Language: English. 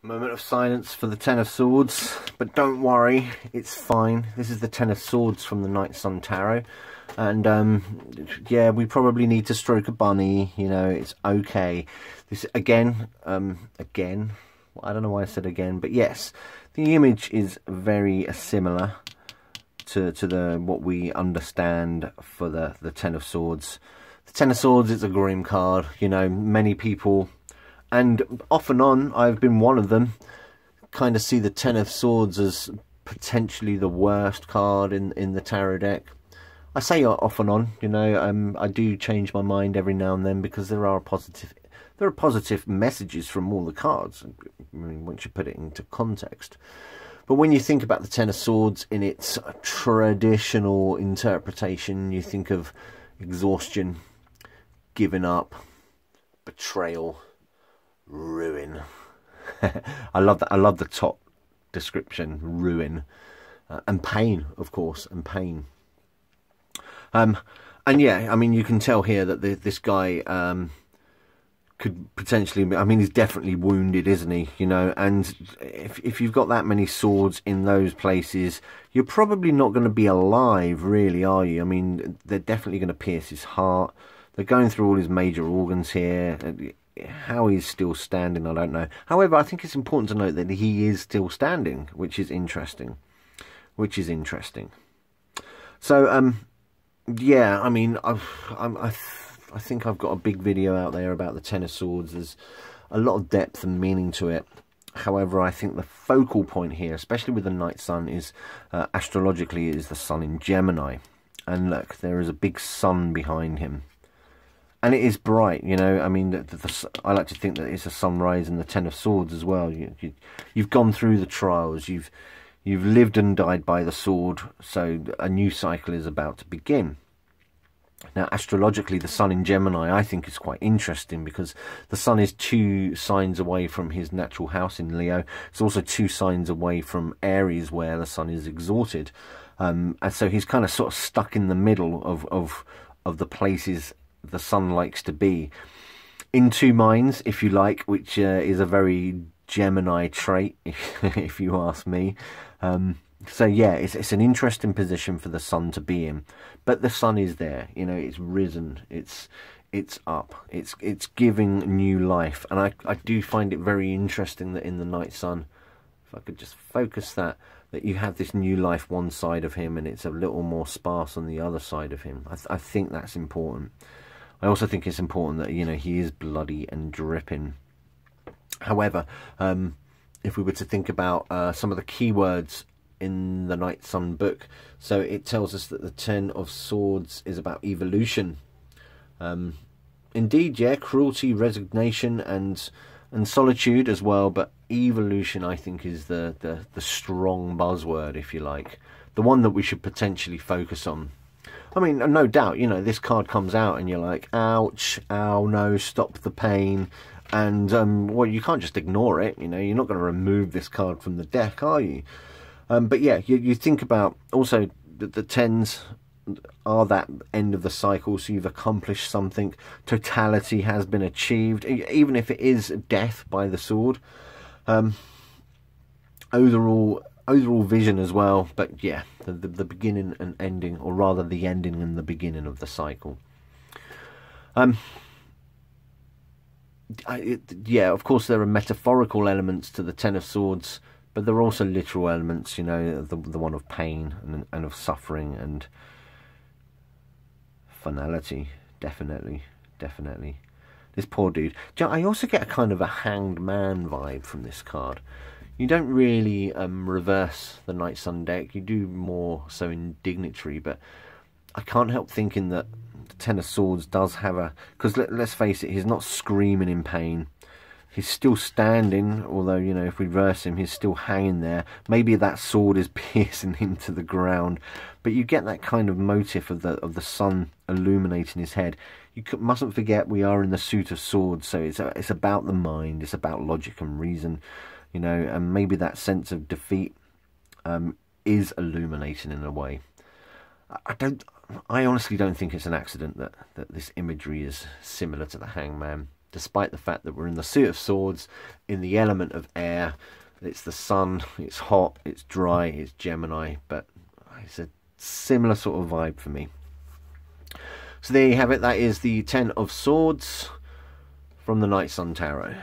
Moment of silence for the Ten of Swords, but don't worry, it's fine. This is the Ten of Swords from the Night Sun Tarot, and yeah, we probably need to stroke a bunny, you know, it's okay. This again, I don't know why I said again, but yes, the image is very similar to the what we understand for the Ten of Swords. The Ten of Swords is a grim card, you know, many people, and off and on, I've been one of them, kind of see the Ten of Swords as potentially the worst card in the tarot deck. I say off and on, you know, I do change my mind every now and then because there are positive messages from all the cards, I mean, once you put it into context. But when you think about the Ten of Swords in its traditional interpretation, you think of exhaustion, giving up, betrayal, ruin. I love that. I love the top description, ruin, and pain, of course, and pain. And yeah, I mean, you can tell here that this guy could potentially, I mean, he's definitely wounded, isn't he? You know, and if you've got that many swords in those places, you're probably not going to be alive, really, are you? I mean, they're definitely going to pierce his heart. They're going through all his major organs here. How he's still standing, I don't know. However, I think it's important to note that he is still standing, which is interesting. So, yeah, I mean, I think I've got a big video out there about the Ten of Swords. There's a lot of depth and meaning to it. However, I think the focal point here, especially with the Night Sun, is astrologically is the Sun in Gemini. And look, there is a big sun behind him. And it is bright, you know. I mean, I like to think that it's a sunrise in the Ten of Swords as well. You've gone through the trials. You've lived and died by the sword. So a new cycle is about to begin. Now, astrologically, the Sun in Gemini, I think, is quite interesting because the Sun is 2 signs away from his natural house in Leo. It's also 2 signs away from Aries, where the Sun is exalted. And so he's kind of sort of stuck in the middle of the places the Sun likes to be, in 2 minds, if you like, which is a very Gemini trait, if you ask me. So yeah, it's an interesting position for the Sun to be in, but the Sun is there, you know, it's risen, it's up, it's giving new life. And I do find it very interesting that in the Night Sun, if I could just focus that you have this new life one side of him and it's a little more sparse on the other side of him. I think that's important. I also think it's important that, you know, he is bloody and dripping. However, if we were to think about some of the keywords in the Night Sun book, so it tells us that the Ten of Swords is about evolution. Indeed, yeah, cruelty, resignation, and solitude as well. But evolution, I think, is the strong buzzword, if you like, the one that we should potentially focus on. I mean, no doubt, you know, this card comes out and you're like, ouch, ow, no, stop the pain. And, well, you can't just ignore it, you know, you're not going to remove this card from the deck, are you? But yeah, you think about also that the tens are that end of the cycle, so you've accomplished something. Totality has been achieved, even if it is death by the sword. Overall vision as well, but yeah, the beginning and ending, or rather the ending and the beginning of the cycle. Yeah, of course there are metaphorical elements to the Ten of Swords, but there are also literal elements, you know, the one of pain and of suffering and finality. Definitely. This poor dude. I also get a kind of a Hanged Man vibe from this card. You don't really reverse the Night Sun deck. You do more so in Dignitary, but I can't help thinking that the Ten of Swords does have a... Because let's face it, he's not screaming in pain. He's still standing, although, you know, if we reverse him, he's still hanging there. Maybe that sword is piercing into the ground, but you get that kind of motif of the sun illuminating his head. You mustn't forget we are in the suit of swords, so it's about the mind, it's about logic and reason. You know, and maybe that sense of defeat is illuminating in a way. I honestly don't think it's an accident that this imagery is similar to the Hangman. despite the fact that we're in the Suit of Swords, in the element of air. It's the sun, it's hot, it's dry, it's Gemini, but it's a similar sort of vibe for me. So there you have it. That is the Ten of Swords from the Night Sun Tarot.